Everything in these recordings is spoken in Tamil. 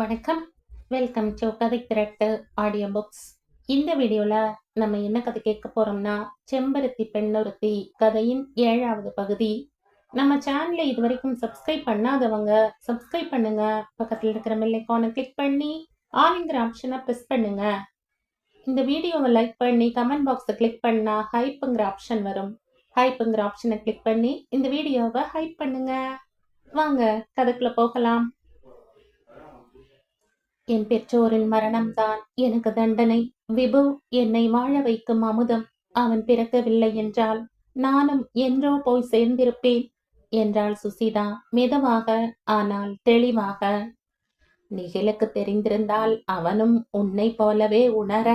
வணக்கம். வெல்கம் டு கதை திரட்டு ஆடியோ புக்ஸ். இந்த வீடியோல நம்ம என்ன கதை கேட்க போறோம்னா, செம்பருத்தி பெண்ணொருத்தி கதையின் 7வது பகுதி. நம்ம சேனலை இதுவரைக்கும் சப்ஸ்கிரைப் பண்ணாதவங்க சப்ஸ்கிரைப் பண்ணுங்க. பக்கத்தில் இருக்கிற பெல் ஐகானை கிளிக் பண்ணி ஆல்ங்கிற ஆப்ஷனை ப்ரெஸ் பண்ணுங்க. இந்த வீடியோவை லைக் பண்ணி கமெண்ட் பாக்ஸை கிளிக் பண்ணா ஹைப்புங்கிற ஆப்ஷன் வரும். ஹைப்புங்கிற ஆப்ஷனை கிளிக் பண்ணி இந்த வீடியோவை ஹைப் பண்ணுங்க. வாங்க கதைக்குள்ள போகலாம். என் பெற்றோரின் மரணம்தான் எனக்கு தண்டனை. விபு என்னை வாழ வைக்கும் அமுதம். அவன் பிறக்கவில்லை என்றால் நானும் என்றோ போய் சேர்ந்திருப்பேன் என்றாள் சுசிதா மெதுவாக, ஆனால் தெளிவாக. நிகிலுக்கு தெரிந்திருந்தால் அவனும் உன்னை போலவே உணர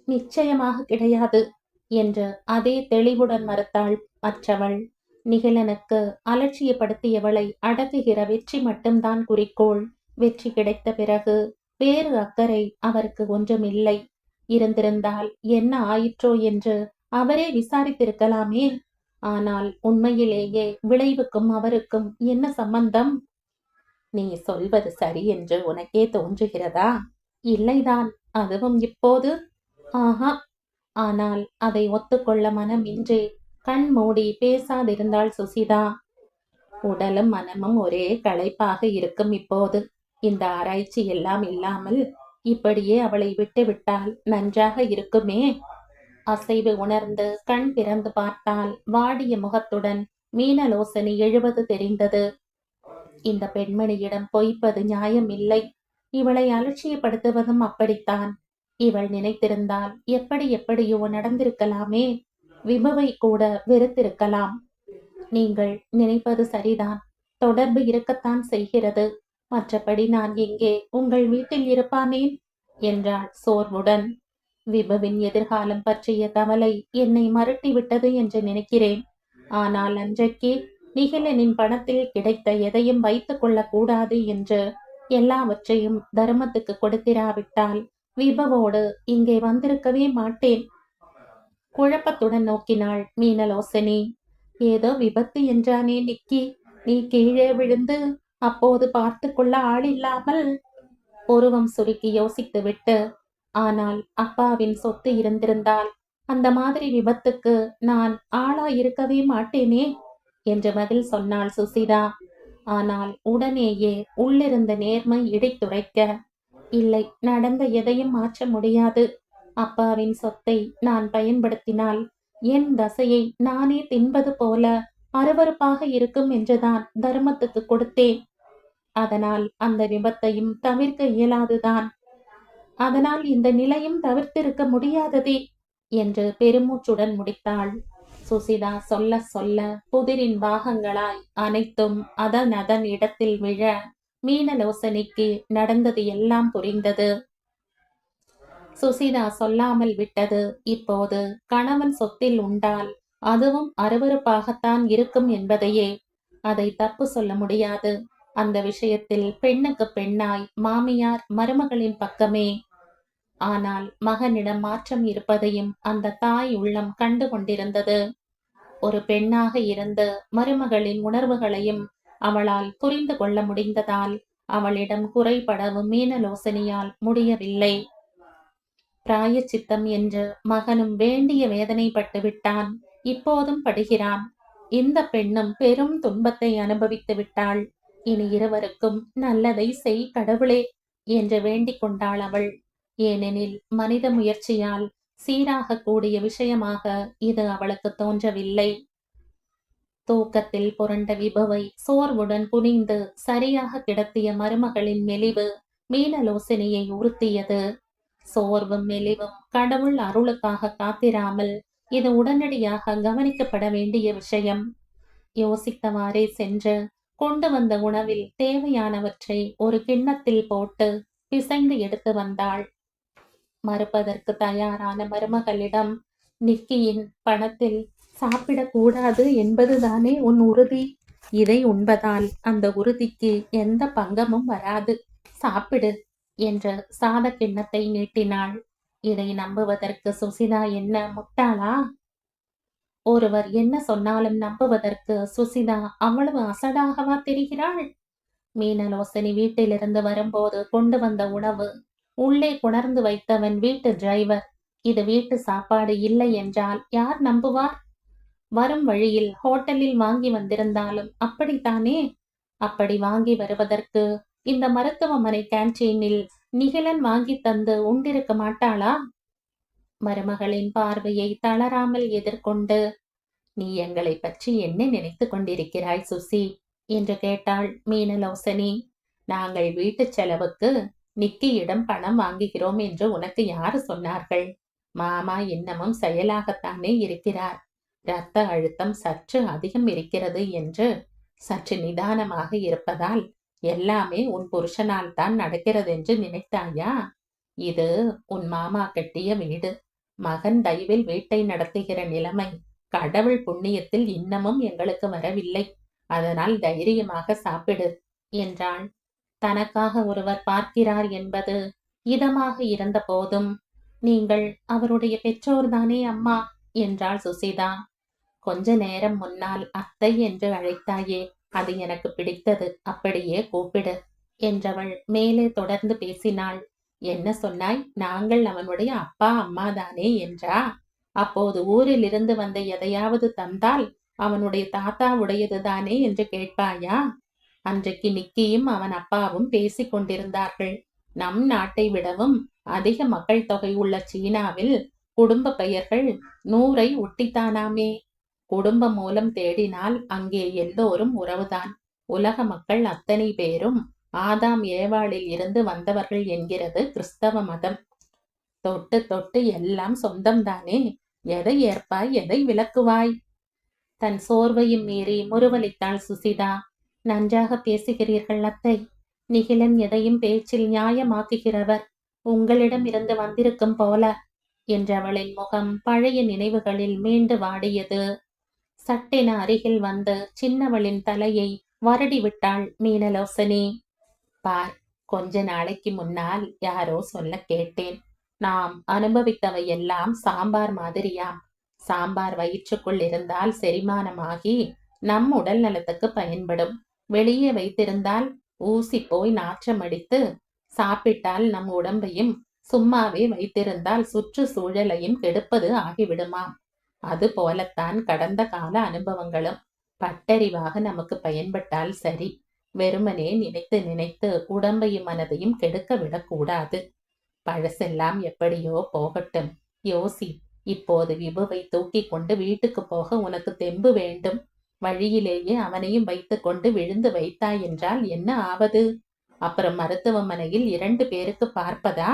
நிச்சயமாக கிடையாது என்று அதே தெளிவுடன் மறுத்தாள் மற்றவள். நிகிலனுக்கு அலட்சியப்படுத்தியவளை அடக்குகிற வெற்றி மட்டும்தான் குறிக்கோள். வெற்றி கிடைத்த பிறகு வேறு அக்கறை அவருக்கு ஒன்றுமில்லை. இருந்திருந்தால் என்ன ஆயிற்றோ என்று அவரே விசாரித்திருக்கலாமே. ஆனால் உண்மையிலேயே விளைவுக்கும் அவருக்கும் என்ன சம்பந்தம்? நீ சொல்வது சரி என்று உனக்கே தோன்றுகிறதா? இல்லைதான், அதுவும் இப்போது. ஆஹா. ஆனால் அதை ஒத்துக்கொள்ள மனமின்றி கண் மூடி பேசாதிருந்தாள் சுசிதா. உடலும் மனமும் ஒரே களைப்பாக இருக்கும் இப்போது. இந்த ஆராய்ச்சி எல்லாம் இல்லாமல் இப்படியே அவளை விட்டுவிட்டால் நன்றாக இருக்குமே. அசைவு உணர்ந்து கண் திறந்து பார்த்தால் வாடிய முகத்துடன் மீனலோசனை எழுவது தெரிந்தது. இந்த பெண்மணியிடம் பொய்ப்பது நியாயம் இல்லை. இவளை அலட்சியப்படுத்துவதும் அப்படித்தான். இவள் நினைத்திருந்தால் எப்படியோ நடந்திருக்கலாமே. விபவை கூட வெறுத்திருக்கலாம். நீங்கள் நினைப்பது சரிதான். தொடர்பு இருக்கத்தான் செய்கிறது. மற்றபடி நான் எங்கே உங்கள் வீட்டில் இருப்பானேன் என்றாள் சோர்வுடன். விபுவின் எதிர்காலம் பற்றிய கவலை என்னை மறுட்டிவிட்டது என்று நினைக்கிறேன். ஆனால் அன்றைக்கு நிகிலனின் பணத்தில் கிடைத்த எதையும் வைத்துக் கொள்ளக்கூடாது என்று எல்லாவற்றையும் தர்மத்துக்கு கொடுத்திராவிட்டால் விபவோடு இங்கே வந்திருக்கவே மாட்டேன். குழப்பத்துடன் நோக்கினாள் மீனலோசனி. ஏதோ விபத்து என்றானே நிக்கி, நீ கீழே விழுந்து அப்போது பார்த்து கொள்ள ஆளில்லாமல்? உருவம் சுருக்கி யோசித்துவிட்டு, ஆனால் அப்பாவின் சொத்து இருந்திருந்தால் அந்த மாதிரி விபத்துக்கு நான் ஆளாயிருக்கவே மாட்டேனே என்று பதில் சொன்னாள் சுசிதா. ஆனால் உடனேயே உள்ளிருந்த நேர்மை இடைத்துரைக்க, இல்லை, நடந்த எதையும் மாற்ற முடியாது. அப்பாவின் சொத்தை நான் பயன்படுத்தினால் என் தசையை நானே தின்பது போல அருவருப்பாக இருக்கும் என்றுதான் தர்மத்துக்கு கொடுத்தேன். அதனால் அந்த விபத்தையும் தவிர்க்க இயலாதுதான். அதனால் இந்த நிலையும் தவிர்த்திருக்க முடியாததே என்று பெருமூச்சுடன் முடித்தாள். சுசிதா சொல்ல சொல்ல புதிரின் பாகங்களாய் அனைத்தும் அதன் இடத்தில் விழ மீனலோசனைக்கு நடந்தது எல்லாம் புரிந்தது. சுசிதா சொல்லாமல் விட்டது இப்போது கணவன் சொத்தில் உண்டால் அதுவும் அருவருப்பாகத்தான் இருக்கும் என்பதையே. அதை தப்பு சொல்ல முடியாது. அந்த விஷயத்தில் பெண்ணுக்கு பெண்ணாய் மாமியார் மருமகளின் பக்கமே. ஆனால் மகனிடம் மாற்றம் இருப்பதையும் அந்த தாய் உள்ளம் கண்டு கொண்டிருந்தது. ஒரு பெண்ணாக இருந்து மருமகளின் உணர்வுகளையும் அவளால் புரிந்து கொள்ள முடிந்ததால் அவளிடம் குறைபடவும் மீனலோசனையால் முடியவில்லை. பிராயச்சித்தம் என்று மகனும் வேண்டிய வேதனைப்பட்டு விட்டான். இப்போதும் படுகிறான். இந்த பெண்ணும் பெரும் துன்பத்தை அனுபவித்து விட்டாள். இனி இருவருக்கும் நல்லதை செய் கடவுளே என்று வேண்டிக் கொண்டாள் அவள். ஏனெனில் மனித முயற்சியால் சீராக கூடிய விஷயமாக இது அவளுக்கு தோன்றவில்லை. தூக்கத்தில் புரண்ட விபவை சோர்வுடன் குனிந்து சரியாக கிடத்திய மருமகளின் மெலிவு மீனலோசனையை உறுத்தியது. சோர்வும் மெலிவும் கடவுள் அருளுக்காக காத்திராமல் இது உடனடியாக கவனிக்கப்பட வேண்டிய விஷயம். யோசித்தவாறே சென்று கொண்டு வந்த உணவில் தேவையானவற்றை ஒரு கிண்ணத்தில் போட்டு பிசைந்து எடுத்து வந்தாள். மறுப்பதற்கு தயாரான மருமகளிடம், நிக்கியின் பணத்தில் சாப்பிடக்கூடாது என்பதுதானே உன் உறுதி? இதை உண்பதால் அந்த உறுதிக்கு எந்த பங்கமும் வராது. சாப்பிடு என்று சாத கிண்ணத்தை நீட்டினாள். இதை நம்புவதற்கு சுசிதா என்ன முட்டாளா? ஒருவர் என்ன சொன்னாலும் நம்புவதற்கு சுசிதா அவ்வளவு அசடாகவா தெரிகிறாள்? மீனலோசனி வீட்டிலிருந்து வரும்போது கொண்டு வந்த உணவு உள்ளே கொணர்ந்து வைத்தவன் வீட்டு டிரைவர். இது வீட்டு சாப்பாடு இல்லை என்றால் யார் நம்புவார்? வரும் வழியில் ஹோட்டலில் வாங்கி வந்திருந்தாலும் அப்படித்தானே? அப்படி வாங்கி வருவதற்கு இந்த மருத்துவமனை கேன்டீனில் நிகிலன் வாங்கி தந்து உண்டிருக்க மாட்டாளா? மருமகளின் பார்வையை தளராமல் எதிர்கொண்டு, நீ எங்களை பற்றி என்ன நினைத்து கொண்டிருக்கிறாய் சுசி என்று கேட்டாள் மீனலோசனி. நாங்கள் வீட்டுச் செலவுக்கு நிக்கியிடம் பணம் வாங்குகிறோம் என்று உனக்கு யாரு சொன்னார்கள்? மாமா இன்னமும் செயலாகத்தானே இருக்கிறார். இரத்த அழுத்தம் சற்று அதிகம் இருக்கிறது என்று சற்று நிதானமாக இருப்பதால் எல்லாமே உன் புருஷனால் தான் நடக்கிறது என்று நினைத்தாயா? இது உன் மாமா கட்டிய வீடு. மகன் தயவில் வீட்டை நடத்துகிற நிலைமை கடவுள் புண்ணியத்தில் இன்னமும் எங்களுக்கு வரவில்லை. அதனால் தைரியமாக சாப்பிடு என்றாள். தனக்காக ஒருவர் பார்க்கிறார் என்பது இதமாக இருந்த போதும், நீங்கள் அவருடைய பெற்றோர்தானே அம்மா என்றாள் சுசிதா. கொஞ்ச நேரம் முன்னால் அத்தை என்று அழைத்தாயே, அது எனக்கு பிடித்தது, அப்படியே கூப்பிடு என்றவள் மேலே தொடர்ந்து பேசினாள். என்ன சொன்னாய்? நாங்கள் அவனுடைய அப்பா அம்மா தானே என்றா? அப்போது ஊரிலிருந்து வந்த எதையாவது தந்தால் அவனுடைய தாத்தாவுடையது தானே என்று கேட்பாயா? அன்றைக்கு நிக்கியும் அவன் அப்பாவும் பேசிக் கொண்டிருந்தார்கள். நம் நாட்டை விடவும் அதிக மக்கள் தொகை உள்ள சீனாவில் குடும்ப பெயர்கள் 100ஐ ஒட்டித்தானாமே. குடும்ப மூலம் தேடினால் அங்கே எல்லோரும் உறவுதான். உலக மக்கள் அத்தனை பேரும் ஆதாம் ஏவாளில் இருந்து வந்தவர்கள் என்கிறது கிறிஸ்தவ மதம். தொட்டு தொட்டு எல்லாம் சொந்தம்தானே. எதை ஏற்பாய், எதை விலக்குவாய்? தன் சோர்வையும் மீறி முறுவலித்தாள் சுசிதா. நன்றாக பேசுகிறீர்கள் அத்தை. நிகிலன் எதையும் பேச்சில் நியாயமாக்குகிறவர். உங்களிடம் இருந்து வந்திருக்கும் போல என்றவளின் முகம் பழைய நினைவுகளில் மீண்டு வாடியது. சட்டென அருகில் வந்து சின்னவளின் தலையை வருடி விட்டாள் மீனலோசனி. பார், கொஞ்ச நாளைக்கு முன்னால் யாரோ சொல்ல கேட்டேன். நாம் அனுபவித்தவை எல்லாம் சாம்பார் மாதிரியாம். சாம்பார் வயிற்றுக்குள் இருந்தால் செரிமானமாகி நம் உடல் நலத்துக்கு பயன்படும். வெளியே வைத்திருந்தால் ஊசி போய் நாற்றமடித்து சாப்பிட்டால் நம் உடம்பையும், சும்மாவே வைத்திருந்தால் சுற்றுச்சூழலையும் கெடுப்பது ஆகிவிடுமாம். அது போலத்தான் கடந்த கால அனுபவங்களும். பட்டறிவாக நமக்கு பயன்பட்டால் சரி. வெறுமனே நினைத்து நினைத்து உடம்பையும் மனதையும் கெடுக்க விடக்கூடாது. பழசெல்லாம் எப்படியோ போகட்டும். யோசி, இப்போது விபுவை தூக்கி கொண்டு வீட்டுக்கு போக உனக்கு தெம்பு வேண்டும். வழியிலேயே அவனையும் வைத்து கொண்டு விழுந்து வைத்தாய் என்றால் என்ன ஆவது? அப்புறம் மருத்துவமனையில் 2 பேருக்கு பார்ப்பதா?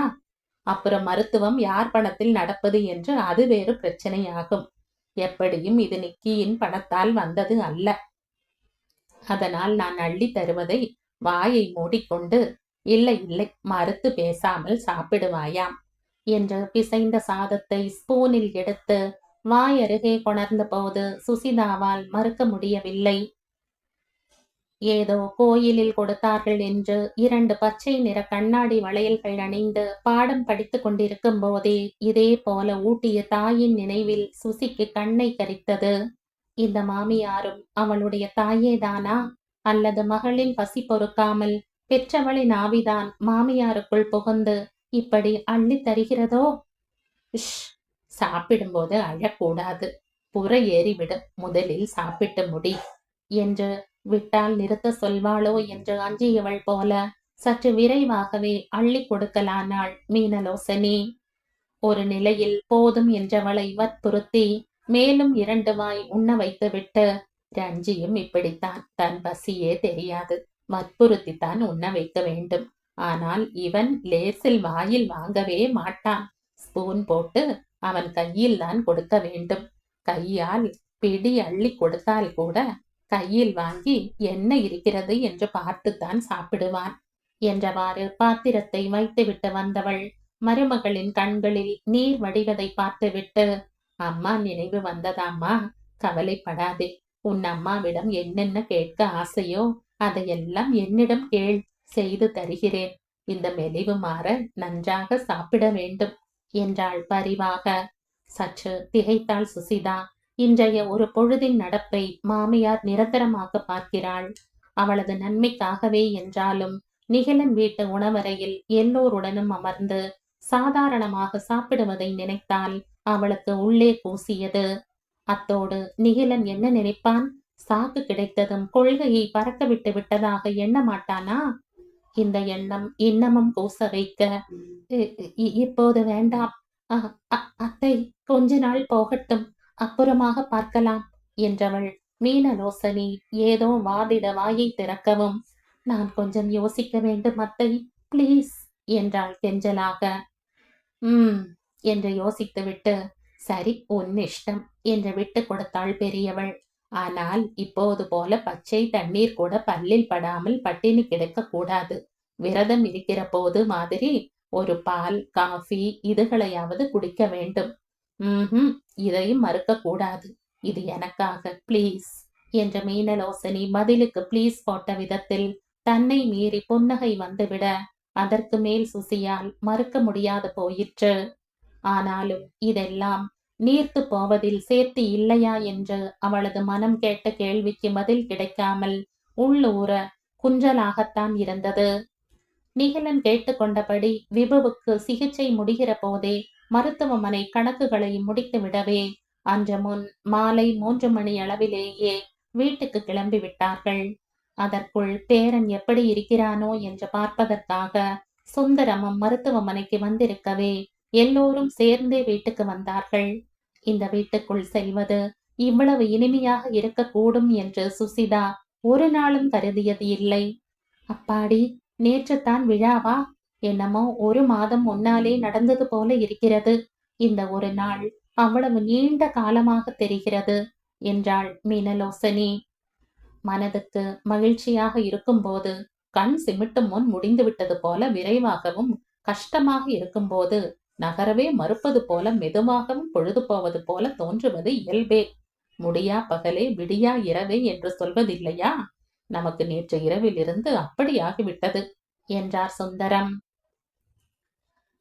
அப்புறம் மருத்துவம் யார் பணத்தில் நடப்பது என்று அது வேறு பிரச்சனையாகும். எப்படியும் இது நிக்கியின் பணத்தால் வந்தது அல்ல. அதனால் நான் அள்ளி தருவதை வாயை மூடிக்கொண்டு இல்லை இல்லை மறுத்து பேசாமல் சாப்பிடுவாயாம் என்று பிசைந்த சாதத்தை ஸ்பூனில் எடுத்து வாயருகே கொணர்ந்த போது சுசிதாவால் மறுக்க முடியவில்லை. ஏதோ கோயிலில் கொடுத்தார்கள் என்று 2 பச்சை நிற கண்ணாடி வளையல்கள் அணிந்து பாடம் படித்துக் கொண்டிருக்கும் போதே இதே போல ஊட்டிய தாயின் நினைவில் சுசிக்கு கண்ணை கரித்தது. இந்த மாமியாரும் அவளுடைய தாயேதானா? அல்லது மகளின் பசி பொறுக்காமல் பெற்றவளின் ஆவிதான் மாமியாருக்குள் புகுந்து இப்படி அள்ளி தருகிறதோ? சாப்பிடும்போது அழக்கூடாது. புற ஏறிவிடும். முதலில் சாப்பிட்டு முடி என்று விட்டால் நிறுத்த சொல்வாளோ என்று அஞ்சியவள் போல சற்று விரைவாகவே அள்ளி கொடுக்கலானாள் மீனலோசனி. ஒரு நிலையில் போதும் என்றவளை வற்புறுத்தி மேலும் 2 வாய் உண்ண வைத்துவிட்டு, ரஞ்சியும் இப்படித்தான், தன் பசியே தெரியாது, வற்புறுத்தித்தான் உண்ண வைக்க வேண்டும். ஆனால் இவன் லேசில் வாயில் வாங்கவே மாட்டான். ஸ்பூன் போட்டு அவன் கையில் தான் கொடுக்க வேண்டும். கையால் பிடி அள்ளி கொடுத்தால் கூட கையில் வாங்கி என்ன இருக்கிறது என்று பார்த்துத்தான் சாப்பிடுவான் என்றவாறு பாத்திரத்தை வைத்துவிட்டு வந்தவள் மருமகளின் கண்களில் நீர் வடிவதை பார்த்துவிட்டு, அம்மா நினைவு வந்ததாம்மா, கவலைப்படாதே. உன் அம்மாவிடம் என்னென்ன கேட்க ஆசையோ அதையெல்லாம் என்னிடம் கேள், செய்து தருகிறேன். இந்த மெலிவு மாற நன்றாக சாப்பிட வேண்டும் என்றாள் பரிவாக. சற்று திகைத்தாள் சுசிதா. இன்றைய ஒரு பொழுதின் நடப்பை மாமியார் நிரந்தரமாக பார்க்கிறாள். அவளது நன்மைக்காகவே என்றாலும் நிகிலன் வீட்டு உணவறையில் எல்லோருடனும் அமர்ந்து சாதாரணமாக சாப்பிடுவதை நினைத்தால் அவளுக்கு உள்ளே கூசியது. அத்தோடு நிகிலன் என்ன நினைப்பான்? சாக்கு கிடைத்ததும் கொள்கையை பறக்க விட்டு விட்டதாக எண்ண மாட்டானா? இந்த எண்ணம் இன்னமும் கூச வைக்க, இப்போது வேண்டாம் அத்தை, கொஞ்ச நாள் போகட்டும், அப்புறமாக பார்க்கலாம் என்றவள் மீனலோசனி ஏதோ வாதிட வாயை திறக்கவும், நான் கொஞ்சம் யோசிக்க வேண்டும் அத்தை, பிளீஸ் என்றாள் கெஞ்சலாக. என்று யோசித்துவிட்டு, சரி உன் இஷ்டம் என்று விட்டு கொடுத்தாள் பெரியவள். ஆனால் இப்போது போல பச்சை தண்ணீர் கூட பல்லில் படாமல் பட்டினி கிடக்க கூடாது. விரதம் இருக்கிற போது மாதிரி ஒரு பால் காஃபி இதுகளையாவது குடிக்க வேண்டும். இதையும் மறுக்க கூடாது. இது எனக்காக பிளீஸ் என்ற மீனலோசனி பதிலுக்கு பிளீஸ் போட்ட விதத்தில் தன்னை மீறி புன்னகை வந்துவிட அதற்கு மேல் சுசியால் மறுக்க முடியாது போயிற்று. ஆனாலும் இதெல்லாம் நீர்த்து போவதில் சேர்த்து இல்லையா என்று அவளது மனம் கேட்ட கேள்விக்கு பதில் கிடைக்காமல் உள்ளூர குஞ்சலாகத்தான் இருந்தது. நிகிலன் கேட்டுக்கொண்டபடி விபுவுக்கு சிகிச்சை முடிகிற போதே மருத்துவமனை கணக்குகளை முடித்து விடவே அன்று முன் மாலை 3 மணி அளவிலேயே வீட்டுக்கு கிளம்பி விட்டார்கள். அதற்குள் பேரன் எப்படி இருக்கிறானோ என்று பார்ப்பதற்காக சுந்தரமும் மருத்துவமனைக்கு வந்திருக்கவே எல்லோரும் சேர்ந்தே வீட்டுக்கு வந்தார்கள். இந்த வீட்டுக்குள் செல்வது இவ்வளவு இனிமையாக இருக்கக்கூடும் என்று சுசிதா ஒரு நாளும் கருதியது இல்லை. அப்பாடி, நேற்றுத்தான் விழாவா? என்னமோ 1 மாதம் முன்னாலே நடந்தது போல இருக்கிறது. இந்த ஒரு நாள் அவ்வளவு நீண்ட காலமாக தெரிகிறது என்றாள் மீனலோசனி. மனதுக்கு மகிழ்ச்சியாக இருக்கும்போது கண் சிமிட்டும் முன் முடிந்துவிட்டது போல விரைவாகவும், கஷ்டமாக இருக்கும்போது நகரவே மறுப்பது போல மெதுவாகவும் பொழுது போவது போல தோன்றுவது இயல்பே. முடியா பகலே விடியா இரவே என்று சொல்வதில்லையா? நமக்கு நேற்று இரவிலிருந்து அப்படியாகிவிட்டது என்றார் சுந்தரம்.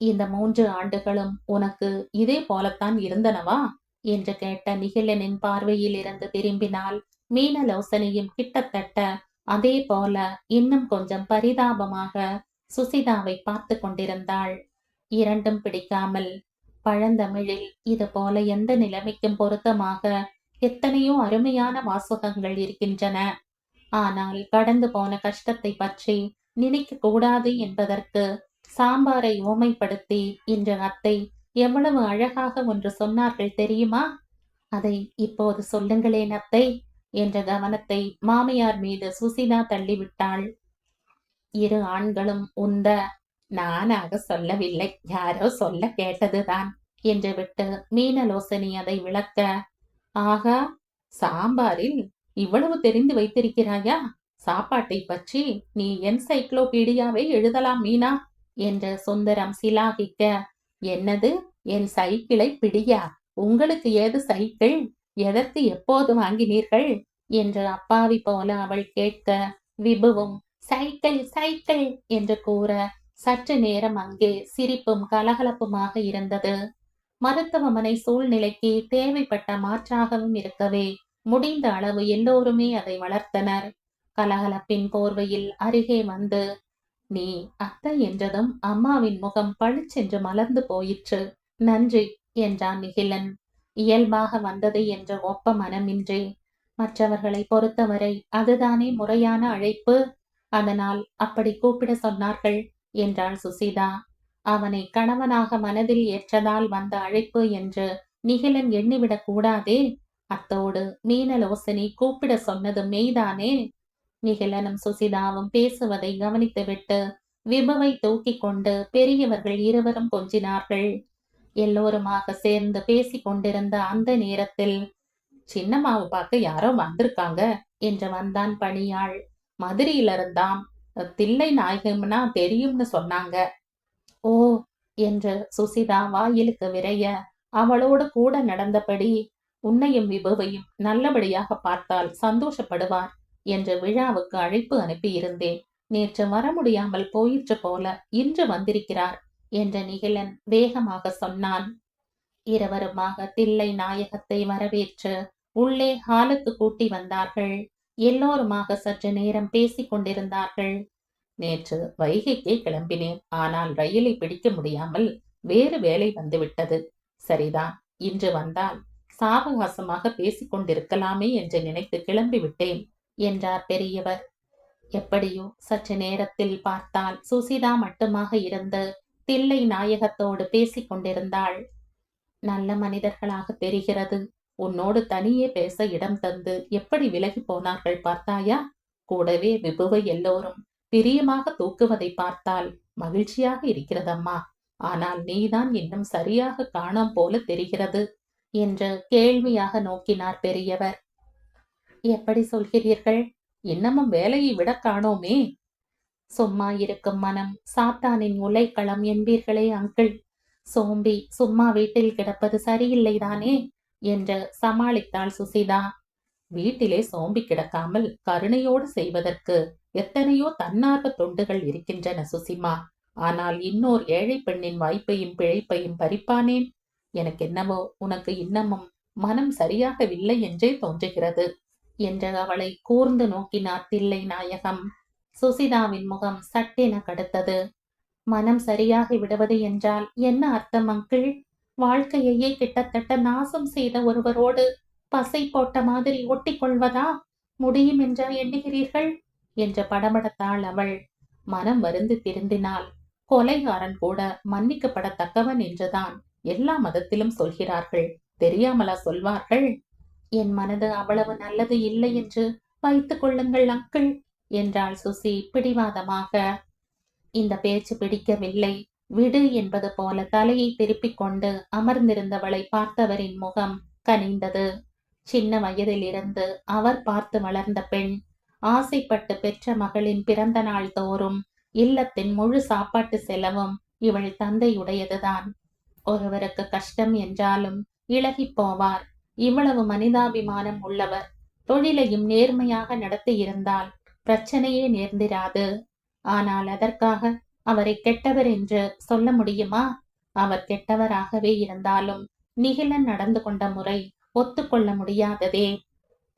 இந்த 3 ஆண்டுகளும் உனக்கு இதே போலத்தான் இருந்தனவா என்று கேட்ட நிகிலனின் பார்வையில் இருந்து திரும்பினால் மீனலோசனையும் கிட்டத்தட்ட அதே போல இன்னும் கொஞ்சம் பரிதாபமாக சுசிதாவை பார்த்து கொண்டிருந்தாள். இரண்டும் பிடிக்காமல், பழந்தமிழில் இது போல எந்த நிலைமைக்கும் பொருத்தமாக எத்தனையோ அருமையான வாசகங்கள் இருக்கின்றன. ஆனால் கடந்து போன கஷ்டத்தை பற்றி நினைக்க கூடாது என்பதற்கு சாம்பாரை ஓமைப்படுத்தி இன்று அத்தை எவ்வளவு அழகாக ஒன்று சொன்னார்கள் தெரியுமா? அதை இப்போது சொல்லுங்களேன் அத்தை என்ற கவனத்தை மாமியார் மீது சுசிதா தள்ளிவிட்டாள். 2 ஆண்களும் உந்த, நானாக சொல்லவில்லை, யாரோ சொல்ல கேட்டதுதான் என்று விட்டு மீனலோசனி அதை விளக்க, ஆகா, சாம்பாரில் இவ்வளவு தெரிந்து வைத்திருக்கிறாயா? சாப்பாட்டை பற்றி நீ என்சைக்ளோபீடியாவை எழுதலாம் மீனா என்று சுந்தரம் சிலாகிக்க, என்னது என் சைக்கிளை பிடியா? உங்களுக்கு ஏது சைக்கிள்? எதற்கு எப்போது வாங்கினீர்கள் என்று அப்பாவி போல அவள் கேட்க, விபுவும் சைக்கிள் சைக்கிள் என்று கூற சற்று நேரம் அங்கே சிரிப்பும் கலகலப்புமாக இருந்தது. மருத்துவமனை சூழ்நிலைக்கு தேவைப்பட்ட மாற்றாகவும் இருக்கவே முடிந்த அளவு எல்லோருமே அதை வளர்த்தனர். கலகலப்பின் போர்வையில் அருகே வந்து, நீ அத்தை என்றதும் அம்மாவின் முகம் பளிச்சென்று மலர்ந்து போயிற்று, நன்றி என்றான் நிகிலன். இயல்பாக வந்தது என்ற ஒப்ப மனமின்றி. மற்றவர்களை பொறுத்தவரை அதுதானே முறையான அழைப்பு, அதனால் அப்படி கூப்பிட சொன்னார்கள் என்றாள் சுசிதா. அவனை கணவனாக மனதில் ஏற்றதால் வந்த அழைப்பு என்று நிகிலன் எண்ணிவிடக் கூடாதே. அத்தோடு மீனலோசனி கூப்பிட சொன்னது மெய்தானே. நிகிலனும் சுசிதாவும் பேசுவதை கவனித்துவிட்டு விபுவை தூக்கி கொண்டு பெரியவர்கள் இருவரும் கொஞ்சினார்கள். எல்லோருமாக சேர்ந்து பேசிக் கொண்டிருந்த அந்த நேரத்தில், சின்னம்மாவை பார்க்க யாரோ வந்திருக்காங்க என்று வந்தான் பணியாள். மதுரையில இருந்தாம், தில்லை நாயகம்னா தெரியும்னு சொன்னாங்க. ஓ என்று சுசிதா வாயிலுக்கு விரைய, அவளோடு கூட நடந்தபடி, உன்னையும் விபுவையும் நல்லபடியாக பார்த்தால் சந்தோஷப்படுவார் என்று விழாவுக்கு அழைப்பு அனுப்பியிருந்தேன். நேற்று வர முடியாமல் போயிற்று போல இன்று வந்திருக்கிறார் என்ற நிகிலன் வேகமாக சொன்னான். இருவருமாக தில்லை நாயகத்தை வரவேற்று உள்ளே ஹாலுக்கு கூட்டி வந்தார்கள். எல்லோருமாக சற்று நேரம் பேசிக் கொண்டிருந்தார்கள். நேற்று வைகைக்கே கிளம்பினேன். ஆனால் ரயிலை பிடிக்க முடியாமல் வேறு வேலை வந்துவிட்டது. சரிதான், இன்று வந்தால் சாவகாசமாக பேசிக் கொண்டிருக்கலாமே என்று நினைத்து கிளம்பிவிட்டேன் என்றார் பெரியவர். எப்படியோ சற்று நேரத்தில் பார்த்தால் சுசிதா மட்டுமாக இருந்து தில்லை நாயகத்தோடு பேசிக் கொண்டிருந்தாள். நல்ல மனிதர்களாக தெரிகிறது. உன்னோடு தனியே பேச இடம் தந்து எப்படி விலகி போனார்கள் பார்த்தாயா? கூடவே விபுவை எல்லோரும் பிரியமாக தூக்குவதை பார்த்தால் மகிழ்ச்சியாக இருக்கிறதம்மா. ஆனால் நீதான் இன்னும் சரியாக காணாம் போல தெரிகிறது என்று கேள்வியாக நோக்கினார் பெரியவர். எப்படி சொல்கிறீர்கள்? இன்னமும் வேலையை விட காணோமே. சும்மா இருக்கும் மனம் சாத்தானின் உலைக்களம் என்பீர்களே அங்கிள். சோம்பி சும்மா வீட்டில் கிடப்பது சரியில்லைதானே என்று சமாளித்தாள் சுசிதா. வீட்டிலே சோம்பி கிடக்காமல் கருணையோடு செய்வதற்கு எத்தனையோ தன்னார்வ தொண்டுகள் இருக்கின்றன சுசிமா. ஆனால் இன்னோர் ஏழை பெண்ணின் வாய்ப்பையும் பிழைப்பையும் பறிப்பானேன்? எனக்கென்னவோ உனக்கு இன்னமும் மனம் சரியாகவில்லை என்றே தோன்றுகிறது என்று அவளை கூர்ந்து நோக்கினார் தில்லை நாயகம். சுசிதாவின் முகம் சட்டென கடுத்தது. மனம் சரியாகி விடுவது என்றால் என்ன அர்த்தம் அங்கிள்? வாழ்க்கையையே கிட்டத்தட்ட நாசம் செய்த ஒருவரோடு பசை போட்ட மாதிரி ஒட்டி கொள்வதா முடியும் என்றா எண்ணுகிறீர்கள் என்று படபடத்தாள் அவள். மனம் வருந்து திருந்தினாள். கொலைகாரன் கூட மன்னிக்கப்படத்தக்கவன் என்றுதான் எல்லா மதத்திலும் சொல்கிறார்கள். தெரியாமலா சொல்வார்கள்? என் மனது அவ்வளவு நல்லது இல்லை என்று வைத்துக் கொள்ளுங்கள் அங்கிள் என்றாள் சுசி பிடிவாதமாக. இந்த பேச்சு பிடிக்கவில்லை. விடு என்பது போல தலையை திருப்பிக் கொண்டு அமர்ந்திருந்தவளை பார்த்தவரின் முகம் கனிந்தது. சின்ன வயதிலிருந்து அவர் பார்த்து வளர்ந்த பெண். ஆசைப்பட்டு பெற்ற மகளின் பிறந்த நாள் தோறும் இல்லத்தின் முழு சாப்பாட்டு செலவும் இவள் தந்தையுடையதுதான். ஒருவருக்கு கஷ்டம் என்றாலும் இளகி போவார். இவ்வளவு மனிதாபிமானம் உள்ளவர். தொழிலையும் நேர்மையாக நடத்தியிருந்தால் பிரச்சனையே நேர்ந்திராது. ஆனால் அதற்காக அவரை கெட்டவர் என்று சொல்ல முடியுமா? அவர் கெட்டவராகவே இருந்தாலும் நிகிலன் நடந்து கொண்ட முறை ஒத்துக்கொள்ள முடியாததே.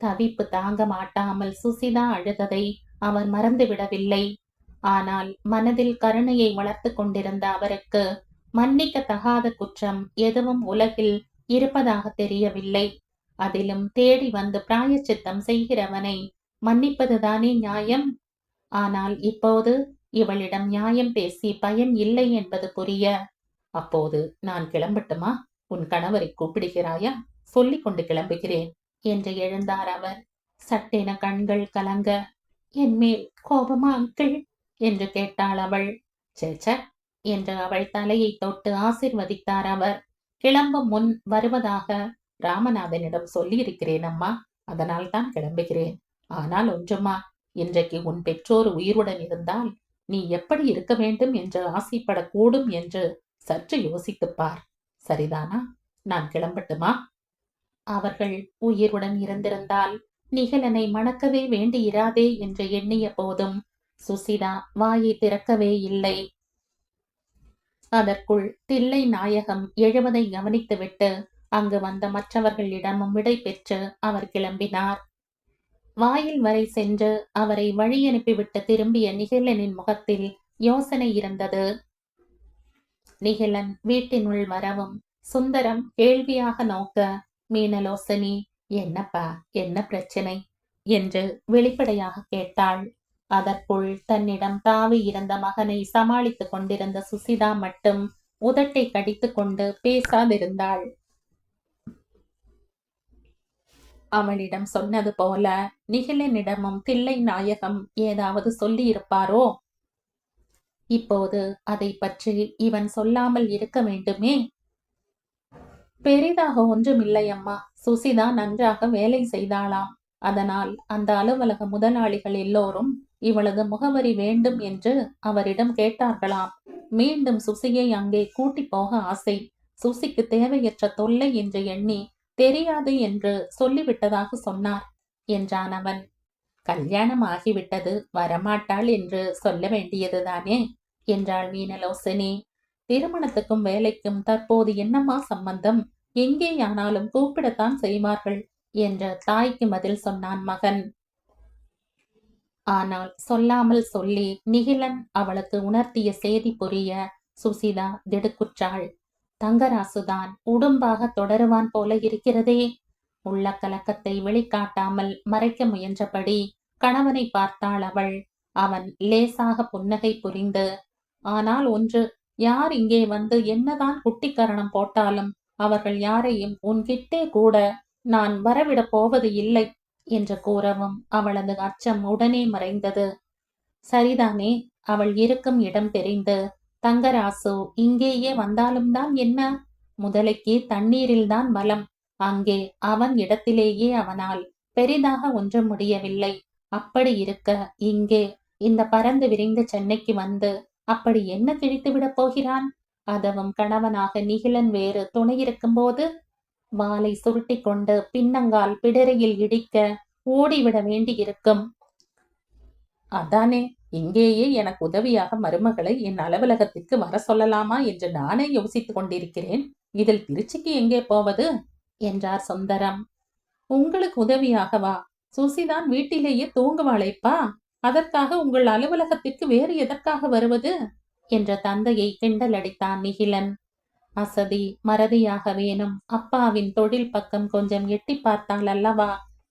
தவிப்பு தாங்க மாட்டாமல் சுசிதா அழுததை அவர் மறந்துவிடவில்லை. ஆனால் மனதில் கருணையை வளர்த்து கொண்டிருந்த அவருக்கு மன்னிக்க தகாத குற்றம் எதுவும் உலகில் இருப்பதாக தெரியவில்லை. அதிலும் தேடி வந்து பிராயச்சித்தம் செய்கிறவனை மன்னிப்பதுதானே நியாயம். ஆனால் இப்போது இவளிடம் நியாயம் பேசி பயன் இல்லை என்பது புரிய, அப்போது நான் கிளம்பட்டுமா? உன் கணவரை கூப்பிடுகிறாயா? சொல்லிக் கொண்டு கிளம்புகிறேன் என்று எழுந்தார் அவர். சட்டென கண்கள் கலங்க, என் மேல் கோபமா அங்கிள் என்று கேட்டாள் அவள். சேச்ச என்று அவள் தலையை தொட்டு ஆசிர்வதித்தார் அவர். கிளம்பும் முன் வருவதாக ராமநாதனிடம் சொல்லியிருக்கிறேன் அம்மா. அதனால் தான் கிளம்புகிறேன். ஆனால் ஒன்றுமா, இன்றைக்கு உன் பெற்றோர் உயிருடன் இருந்தால் நீ எப்படி இருக்க வேண்டும் என்று ஆசைப்படக்கூடும் என்று சற்று யோசித்துப்பார். சரிதானா? நான் கிளம்பட்டுமா? அவர்கள் உயிருடன் இருந்திருந்தால் நிகழனை மணக்கவே வேண்டியிராதே என்று எண்ணிய போதும் சுசிதா வாயை திறக்கவே இல்லை. அதற்குள் தில்லை நாயகம் எழுவதை கவனித்துவிட்டு அங்கு வந்த மற்றவர்களிடமும் விடை பெற்று அவர் கிளம்பினார். வாயில் வரை சென்று அவரை வழி அனுப்பிவிட்டு திரும்பிய நிகிலனின் முகத்தில் யோசனை இருந்தது. நிகிலன் வீட்டினுள் வரவும் சுந்தரம் கேள்வியாக நோக்க, மீனலோசனி, என்னப்பா, என்ன பிரச்சனை என்று வெளிப்படையாக கேட்டாள். அதற்குள் தன்னிடம் தாவி இருந்த மகனை சமாளித்துக் கொண்டிருந்த சுசிதா மட்டும் உதட்டை கடித்துக் கொண்டு பேசாதிருந்தாள். அவளிடம் சொன்னது போல நிகிலனிடமும் தில்லை நாயகம் ஏதாவது சொல்லி இருப்பாரோ? இப்போது அதை பற்றி இவன் சொல்லாமல் இருக்க வேண்டுமே. பெரிதாக ஒன்றுமில்லை அம்மா. சுசிதா நன்றாக வேலை செய்தாளாம். அதனால் அந்த அலுவலக முதலாளிகள் எல்லோரும் இவளது முகவரி வேண்டும் என்று அவரிடம் கேட்டார்களாம். மீண்டும் சுசியை அங்கே கூட்டி போக ஆசை. சுசிக்கு தேவையற்ற தொல்லை என்று எண்ணி தெரியாது என்று சொல்லிவிட்டதாக சொன்னார் என்றான் அவன். கல்யாணம் ஆகிவிட்டது, வரமாட்டாள் என்று சொல்ல வேண்டியதுதானே என்றாள் மீனலோசனி. திருமணத்துக்கும் வேலைக்கும் தற்போது என்னம்மா சம்பந்தம்? எங்கேயானாலும் கூப்பிடத்தான் செய்வார்கள் என்ற தாய்க்கு பதில் சொன்னான் மகன். ஆனால் சொல்லாமல் சொல்லி நிகிலன் அவளுக்கு உணர்த்திய செய்தி புரிய சுசிதா திடுக்குற்றாள். தங்கராசுதான் உடும்பாக தொடருவான் போல இருக்கிறதே. உள்ள கலக்கத்தை வெளிக்காட்டாமல் மறைக்க முயன்றபடி கணவனை பார்த்தாள் அவள். அவன் லேசாக புன்னகை புரிந்து, ஆனால் ஒன்று, யார் இங்கே வந்து என்னதான் குட்டிக்கரணம் போட்டாலும் அவர்கள் யாரையும் உன்கிட்டே கூட நான் வரவிடப் போவது இல்லை என்று கூறவும் அவளது அச்சம் உடனே மறைந்தது. சரிதானே, அவள் இருக்கும் இடம் தெரிந்து தங்கராசு இங்கேயே வந்தாலும் தான் என்ன? முதலைக்கு தண்ணீரில்தான் பலம். அங்கே அவன் இடத்திலேயே அவனால் பெரிதாக ஒன்றும் முடியவில்லை. அப்படி இருக்க இங்கே இந்த பறந்து விரிந்த சென்னைக்கு வந்து அப்படி என்ன கிழித்து விடப் போகிறான்? அதவும் கணவனாக நிகிலன் வேறு துணையிருக்கும் போது வாளை சுருட்டி கொண்டு பின்னங்கால் பிடரையில் இடிக்க ஓடிவிட வேண்டியிருக்கும். அதானே, இங்கேயே எனக்கு உதவியாக மருமகளை என் அலுவலகத்திற்கு வர சொல்லலாமா என்று நானே யோசித்துக் கொண்டிருக்கிறேன். இதில் திருச்சிக்கு எங்கே போவது என்றார் சுந்தரம். உங்களுக்கு உதவியாகவா? சுசிதான் வீட்டிலேயே தூங்குவாளேப்பா. அதற்காக உங்கள் அலுவலகத்திற்கு வேறு எதற்காக வருவது என்ற தந்தையை கிண்டலடித்தான் நிகிலன். அசதி மறதியாக வேணும் அப்பாவின் தொழில் பக்கம் கொஞ்சம் எட்டி பார்த்தால் அல்லவா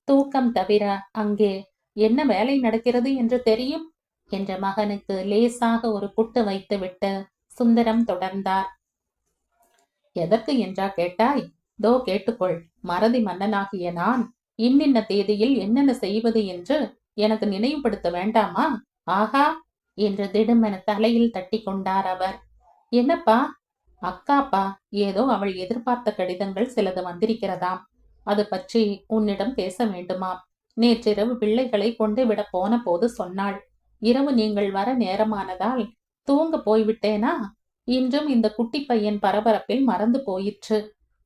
தூக்கம் தவிர அங்கே என்ன வேலை நடக்கிறது என்று தெரியும் என்ற மகனுக்கு லேசாக ஒரு குட்டு வைத்துவிட்டு சுந்தரம் தொடர்ந்தார். எதற்கு என்றா கேட்டாய்? தோ கேட்டுக்கொள். மறதி மன்னனாகிய நான் இன்னின்ன தேதியில் என்னென்ன செய்வது என்று எனக்கு நினைவுபடுத்த வேண்டாமா? ஆகா என்று திடுமென தலையில் தட்டி கொண்டார் அவர். என்னப்பா? அக்காப்பா, ஏதோ அவள் எதிர்பார்த்த கடிதங்கள் சிலது வந்திருக்கிறதாம். அது பற்றி உன்னிடம் பேச வேண்டுமாம். நேற்றிரவு பிள்ளைகளை கொண்டு விட போன போது சொன்னாள். இரவு நீங்கள் வர நேரமானதால் தூங்க போய்விட்டேனா? இன்றும் இந்த குட்டி பையன் பரபரப்பில் மறந்து போயிற்று.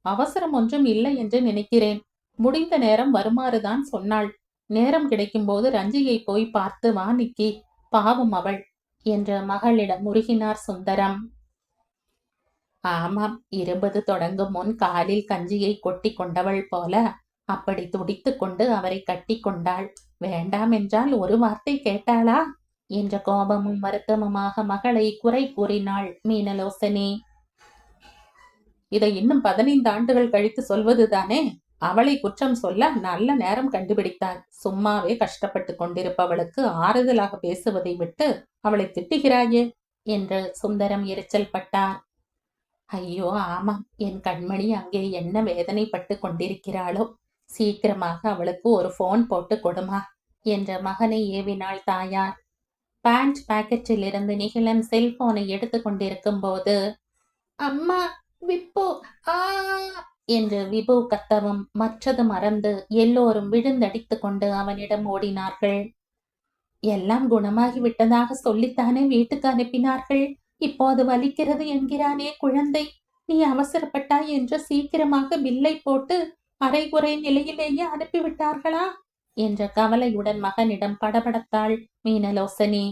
அவசரம் ஒன்றும் இல்லை என்று நினைக்கிறேன். முடிந்த நேரம் வருமாறுதான் சொன்னாள். நேரம் கிடைக்கும் போது ரஞ்சியை போய் பார்த்து வா நிக்கி, பாவம் அவள் என்று மகளிடம் முருகினார் சுந்தரம். ஆமாம், 20 தொடங்கும் முன் காலில் கஞ்சியை கொட்டி கொண்டவள் போல அப்படி துடித்து கொண்டு அவரை கட்டி கொண்டாள். வேண்டாம் என்றால் ஒரு வார்த்தை கேட்டாளா என்ற கோபமும் வருத்தமுமாக மகளை குறை கூறினாள் மீனலோசனி. இதை இன்னும் 15 ஆண்டுகள் கழித்து சொல்வதுதானே? அவளை குற்றம் சொல்ல நல்ல நேரம் கண்டுபிடித்தாள். சும்மாவே கஷ்டப்பட்டு கொண்டிருப்பவளுக்கு ஆறுதலாக பேசுவதை விட்டு அவளை திட்டுகிறாயே என்று சுந்தரம் எரிச்சல் பட்டார். ஐயோ ஆமாம், என் கண்மணி அங்கே என்ன வேதனைப்பட்டு கொண்டிருக்கிறாளோ. சீக்கிரமாக அவளுக்கு ஒரு போன் போட்டு கொடுமா என்ற மகனை ஏவினாள் தாயார். பேண்ட் பாக்கெட்டில் இருந்து நிகிலன் செல்போனை எடுத்து கொண்டிருக்கும் போது, அம்மா விப்பு ஆ என்று விபு கத்தவும் மற்றது மறந்து எல்லோரும் விழுந்தடித்து கொண்டு அவனிடம் ஓடினார்கள். எல்லாம் குணமாகி விட்டதாக சொல்லித்தானே வீட்டுக்கு அனுப்பினார்கள். இப்போது வலிக்கிறது என்கிறானே குழந்தை. நீ அவசரப்பட்டாய் என்று சீக்கிரமாக பில்லை போட்டு அரைகுறை நிலையிலேயே அனுப்பிவிட்டார்களா என்ற கவலையுடன் மகனிடம் படபடத்தாள் மீனலோசனி.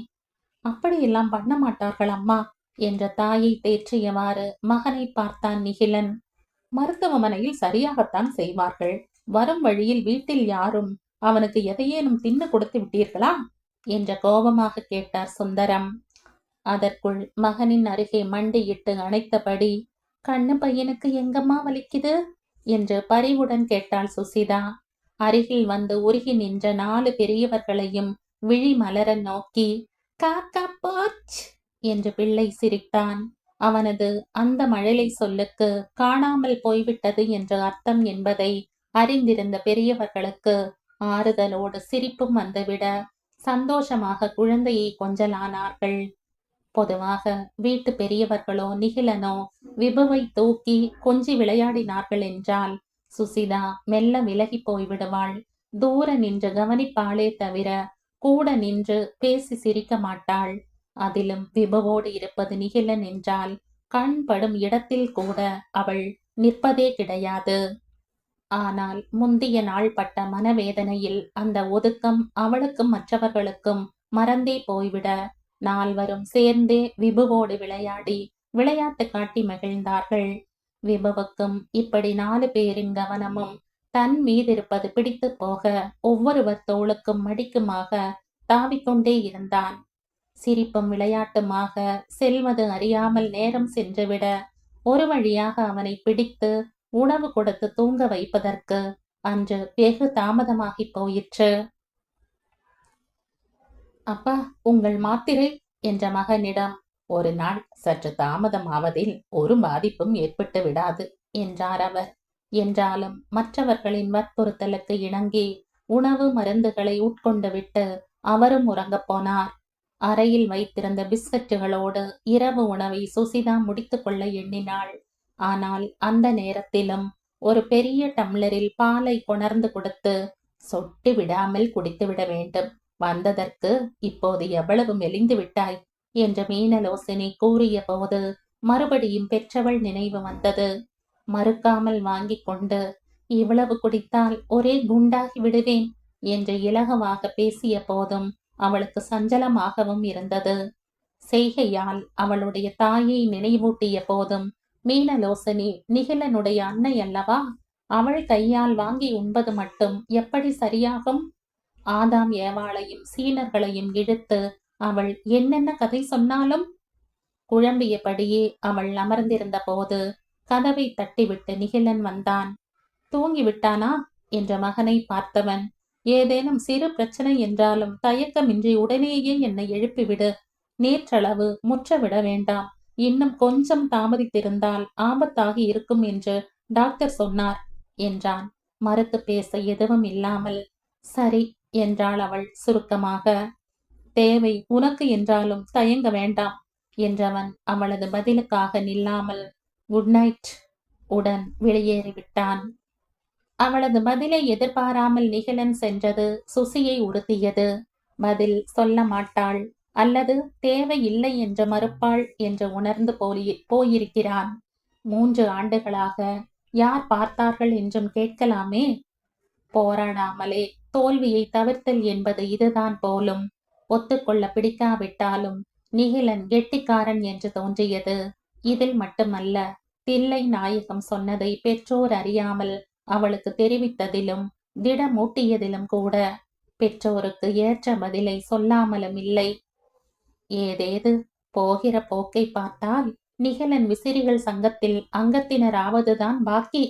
அப்படியெல்லாம் பண்ண மாட்டார்கள் அம்மா என்ற தாயை தேற்றியவாறு மகனை பார்த்தான் நிகிலன். மருத்துவமனையில் சரியாகத்தான் செய்வார்கள். வரும் வழியில் வீட்டில் யாரும் அவனுக்கு எதையேனும் தின்னு கொடுத்து விட்டீர்களா என்ற கோபமாக கேட்டார் சுந்தரம். அதற்குள் மகனின் அருகே மண்டியிட்டு அணைத்தபடி, கண்ணு பையனுக்கு எங்கம்மா வலிக்குது என்று பரிவுடன் கேட்டாள் சுசிதா. அருகில் வந்து உருகி நின்ற 4 பெரியவர்களையும் விழி மலர நோக்கி, காக்கா போச் என்று பிள்ளை சிரித்தான். அவனது அந்த மழலை சொல்லுக்கு காணாமல் போய்விட்டது என்று அர்த்தம் என்பதை அறிந்திருந்த பெரியவர்களுக்கு ஆறுதலோடு சிரிப்பும் வந்துவிட சந்தோஷமாக குழந்தையை கொஞ்சலானார்கள். பொதுவாக வீட்டு பெரியவர்களோ நிகிலனோ விபுவை தூக்கி கொஞ்சி விளையாடினார்கள் என்றால் சுசிதா மெல்ல விலகி போய்விடுவாள். தூர நின்று கவனிப்பாளே தவிர கூட நின்று பேசி சிரிக்க மாட்டாள். அதிலும் விபுவோடு இருப்பது நிகிலன் என்றால் கண் படும் இடத்தில் கூட அவள் நிற்பதே கிடையாது. ஆனால் முந்திய நாள் பட்ட மனவேதனையில் அந்த ஒதுக்கம் அவளுக்கும் மற்றவர்களுக்கும் மறந்தே போய்விட 4வரும் சேர்ந்தே விபுவோடு விளையாடி விளையாட்டு காட்டி மகிழ்ந்தார்கள். விபுவுக்கும் இப்படி 4 பேரின் கவனமும் தன் மீதிருப்பது பிடித்து போக ஒவ்வொருவர் தோளுக்கும் மடிக்குமாக தாவிக்கொண்டே இருந்தான். சிரிப்பும் விளையாட்டுமாக செல்வது அறியாமல் நேரம் சென்றுவிட ஒரு வழியாக அவனை பிடித்து உணவு கொடுத்து தூங்க வைப்பதற்கு அன்று வெகு தாமதமாகி போயிற்று. அப்பா, உங்கள் மாத்திரை என்ற மகனிடம் ஒரு நாள் சற்று தாமதமாவதில் ஒரு பாதிப்பும் ஏற்பட்டு விடாது என்றார் அவர். என்றாலும் மற்றவர்களின் வற்புறுத்தலுக்கு இணங்கி உணவு மருந்துகளை உட்கொண்டு விட்டு அவரும் உறங்கப் போனார். அறையில் வைத்திருந்த பிஸ்கட்டுகளோடு இரவு உணவை சுசிதா முடித்து கொள்ள எண்ணினாள். ஆனால் அந்த நேரத்திலும் ஒரு பெரிய டம்ளரில் பாலை கொணர்ந்து கொடுத்து சொட்டு விடாமல் குடித்துவிட வேண்டும். வந்ததற்கு இப்போது எவ்வளவு மெலிந்து விட்டாய் என்று மீனலோசினி கூறிய போது மறுபடியும் பெற்றவள் நினைவு வந்தது. மறுக்காமல் வாங்கிக் கொண்டு இவ்வளவு குடித்தால் ஒரே குண்டாகி விடுவேன் என்று இலகுவாக பேசிய போதும் அவளுக்கு சஞ்சலமாகவும் இருந்தது. செய்கையால் அவளுடைய தாயை நினைவூட்டிய போதும் மீனலோசனி நிகிலனுடைய அன்னை அல்லவா, அவள் கையால் வாங்கி உண்பது மட்டும் எப்படி சரியாகும்? ஆதாம் ஏவாளையும் சீனர்களையும் இழுத்து அவள் என்னென்ன கதை சொன்னாலும் குழம்பியபடியே அவள் அமர்ந்திருந்த போது கதவை தட்டிவிட்டு நிகிலன் வந்தான். தூங்கிவிட்டானா என்ற மகனை பார்த்தவன், ஏதேனும் சிறு பிரச்சனை என்றாலும் தயக்கமின்றி உடனேயே என்னை எழுப்பிவிடு. நேற்றளவு முற்றவிட வேண்டாம். இன்னும் கொஞ்சம் தாமதித்திருந்தால் ஆபத்தாகி இருக்கும் என்று டாக்டர் சொன்னார் என்றான். மறுத்து பேச எதுவும் இல்லாமல். சரி என்றாள் அவள் சுருக்கமாக. தேவை உனக்கு என்றாலும் தயங்க வேண்டாம் என்றவன் அவளது பதிலுக்காக நில்லாமல் குட் நைட் உடன் வெளியேறிவிட்டான். அவளது பதிலை எதிர்பாராமல் நிகிலன் சென்றது சுசியை உறுத்தியது. பதில் சொல்ல மாட்டாள் அல்லது தேவை இல்லை என்று மறுப்பாள் என்று உணர்ந்து போயிருக்கிறான். 3 ஆண்டுகளாக யார் பார்த்தார்கள் என்றும் கேட்கலாமே. போராடாமலே தோல்வியை தவிர்த்தல் என்பது இதுதான் போலும். ஒத்துக்கொள்ள பிடிக்காவிட்டாலும் நிகிலன் கெட்டிக்காரன் என்று தோன்றியது. இதில் மட்டுமல்ல, தில்லை நாயகம் சொன்னதை பெற்றோர் அறியாமல் அவளுக்கு தெரிவித்ததிலும் திடமூட்டியதிலும் கூட பெற்றோருக்கு ஏற்ற பதிலை சொல்லாமலும் இல்லை. ஏதேது போகிற போக்கை பார்த்தால் நிகிலன் விசிறிகள் சங்கத்தில் அங்கத்தினராவதுதான் பாக்கி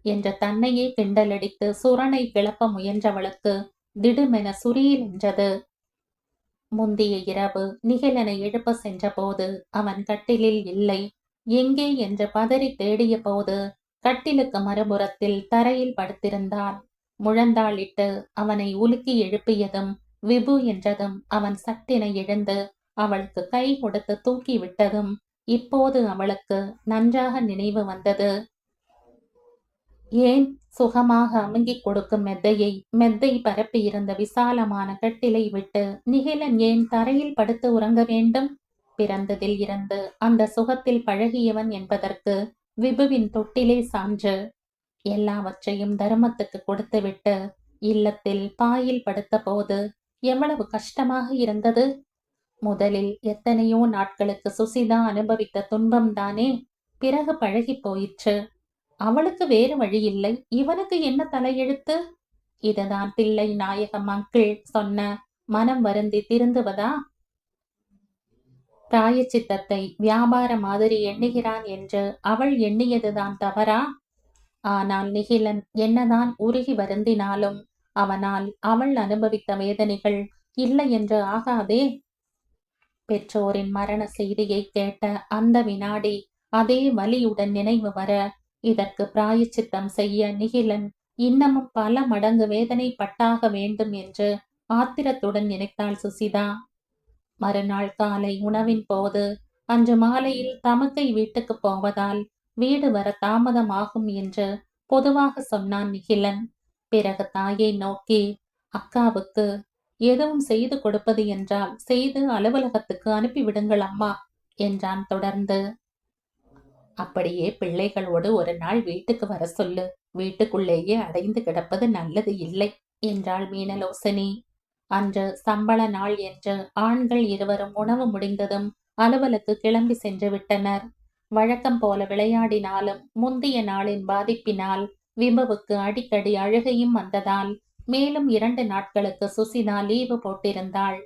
என்ற தன்னையே கிண்டலடித்து சுரணை கிளப்ப முயன்றவளுக்கு திடுமென சுரியில் என்றது. முந்திய இரவு நிகிலனை எழுப்ப சென்றபோது அவன் கட்டிலில் இல்லை. எங்கே என்று பதறி தேடிய போது கட்டிலுக்கு மறுபுறத்தில் தரையில் படுத்திருந்தான். முழந்தாளிட்டு அவனை உலுக்கி எழுப்பியதும் விபு என்றதும் அவன் சட்டென எழுந்து அவளுக்கு கை கொடுத்து தூக்கி விட்டதும் இப்போது அவளுக்கு நன்றாக நினைவு வந்தது. ஏன் சுகமாக அமுங்கிக் கொடுக்கும் மெத்தை பரப்பியிருந்த விசாலமான கட்டிலை விட்டு நிகிலன் ஏன் தரையில் படுத்து உறங்க வேண்டும்? பிறந்ததில் இருந்து அந்த சுகத்தில் பழகியவன் என்பதற்கு விபுவின் தொட்டிலே சான்று. எல்லாவற்றையும் தர்மத்துக்கு கொடுத்துவிட்டு இல்லத்தில் பாயில் படுத்த போது எவ்வளவு கஷ்டமாக இருந்தது. முதலில் எத்தனையோ நாட்களுக்கு சுசிதா அனுபவித்த துன்பம்தானே. பிறகு பழகி போயிற்று. அவளுக்கு வேறு வழி இல்லை. இவனுக்கு என்ன தலையெழுத்து? இதுதான் தில்லை நாயகம் அங்கிள் சொன்ன மனம் வருந்தி திருந்துவதா? பிராயச்சித்தத்தை வியாபார மாதிரி எண்ணுகிறான் என்று அவள் எண்ணியதுதான் தவறா? ஆனால் நிகிலன் என்னதான் உருகி வருந்தினாலும் அவனால் அவள் அனுபவித்த வேதனைகள் இல்லை என்று ஆகாதே. பெற்றோரின் மரண செய்தியை கேட்ட அந்த வினாடி அதே வலியுடன் நினைவு வர இதற்கு பிராயச்சித்தம் செய்ய நிகிலன் இன்னமும் பல மடங்கு வேதனை பட்டாக வேண்டும் என்று ஆத்திரத்துடன் நினைத்தாள் சுசிதா. மறுநாள் காலை உணவின் போது அன்று மாலையில் தமக்கை வீட்டுக்கு போவதால் வீடு வர தாமதமாகும் என்று பொதுவாக சொன்னான் நிகிலன். பிறகு தாயை நோக்கி, அக்காவுக்கு எதுவும் செய்து கொடுப்பது என்றால் செய்து அலுவலகத்துக்கு அனுப்பிவிடுங்கள் அம்மா என்றான் தொடர்ந்து. அப்படியே பிள்ளைகளோடு ஒரு நாள் வீட்டுக்கு வர சொல்லு. வீட்டுக்குள்ளேயே அடைந்து கிடப்பது நல்லது இல்லை என்றாள் மீனலோசனி. அன்று சம்பள நாள் என்று ஆண்கள் இருவரும் உணவு முடிந்ததும் அலுவலுக்கு கிளம்பி சென்று விட்டனர். வழக்கம் போல விளையாடினாலும் முந்திய நாளின் பாதிப்பினால் விபுவுக்கு அடிக்கடி அழுகையும் வந்ததால் மேலும் 2 நாட்களுக்கு சுசிதா லீவு போட்டிருந்தாள்.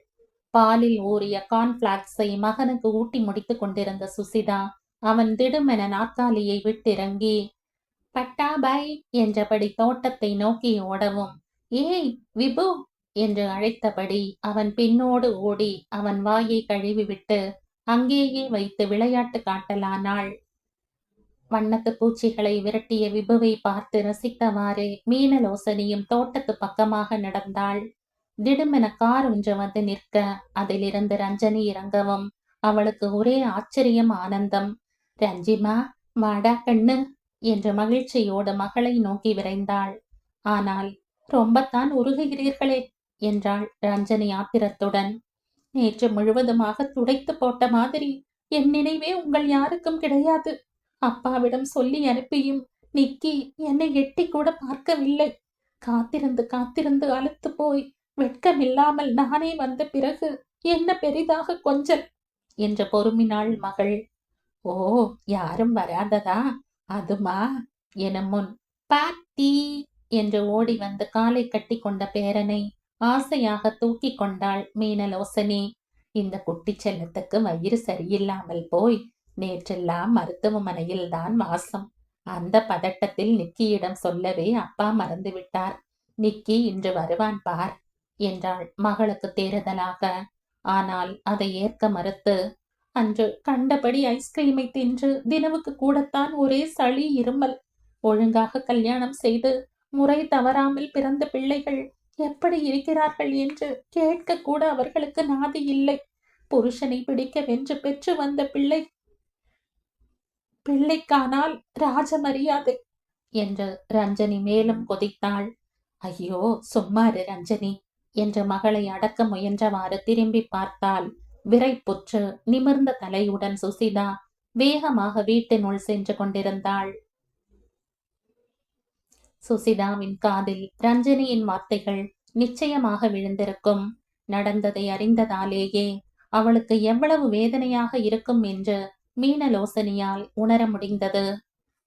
பாலில் ஊறிய கார்ன்பிளாக்ஸை மகனுக்கு ஊட்டி முடித்துக் கொண்டிருந்த சுசிதா அவன் திடுமென நாற்காலியை விட்டிறங்கி பட்டாபாய் என்றபடி தோட்டத்தை நோக்கி ஓடவும், ஏய் விபு என்று அழைத்தபடி அவன் பின்னோடு ஓடி அவன் வாயை கழுவிவிட்டு அங்கேயே வைத்து விளையாட்டு காட்டலானாள். வண்ணத்து பூச்சிகளை விரட்டிய விபுவை பார்த்து ரசித்தவாறு மீனலோசனியும் தோட்டத்து பக்கமாக நடந்தாள். திடுமென கார் ஒன்று வந்து நிற்க அதிலிருந்து ரஞ்சனி இறங்கவும் அவளுக்கு ஒரே ஆச்சரியம், ஆனந்தம். ரஞ்சிமா, வாடா கண்ணு என்று மகிழ்ச்சியோடு மகளை நோக்கி விரைந்தாள். ஆனால் ரொம்பத்தான் உருகுகிறீர்களே என்றாள் ரஞ்சனி ஆத்திரத்துடன். நேற்று முழுவதுமாக துடைத்து போட்ட மாதிரி என் நினைவே உங்கள் யாருக்கும் கிடையாது. அப்பாவிடம் சொல்லி அனுப்பியும் நிக்கி என்னை எட்டி கூட பார்க்கவில்லை. காத்திருந்து காத்திருந்து அலுத்து போய் வெட்கமில்லாமல் நானே வந்த பிறகு என்ன பெரிதாக கொஞ்சல் என்று பொறுமினாள் மகள். ஓ, யாரும் வராததா? அதுமா என முன் பாட்டி என்று ஓடி வந்து காலை கட்டி கொண்ட பேரனை ஆசையாக தூக்கி கொண்டாள் மீனலோசனி. இந்த குட்டி செல்லத்துக்கு வயிறு சரியில்லாமல் போய் நேற்றெல்லாம் மருத்துவமனையில் தான் வாசம். அந்த பதட்டத்தில் நிக்கியிடம் சொல்லவே அப்பா மறந்து விட்டார். நிக்கி இன்று வருவான் பார் என்றாள் மகளுக்கு தேறுதலாக. ஆனால் அதை ஏற்க மறுத்து, அன்று கண்டபடி ஐஸ்கிரீமை தின்று தினவுக்கு கூடத்தான் ஒரே சளி, இருமல். ஒழுங்காக கல்யாணம் செய்து முறை தவறாமல் பிறந்த பிள்ளைகள் எப்படி இருக்கிறார்கள் என்று கேட்க கூட அவர்களுக்கு நாதி இல்லை. புருஷனை பிடிக்க வென்று பெற்று வந்த பிள்ளைக்கானால் ராஜ மரியாதை என்று ரஞ்சனி மேலும் கொதித்தாள். ஐயோ சும்மாரு ரஞ்சனி என்று மகளை அடக்க முயன்றவாறு திரும்பி பார்த்தாள். விரைப்புற்று நிமிர்ந்த தலையுடன் சுசிதா வேகமாக வீட்டினுள் சென்று கொண்டிருந்தாள். சுசிதாவின் காதில் ரஞ்சனியின் வார்த்தைகள் நிச்சயமாக விழுந்திருக்கும். நடந்ததை அறிந்ததாலேயே அவளுக்கு எவ்வளவு வேதனையாக இருக்கும் என்று மீனலோசனியால் உணர முடிந்தது.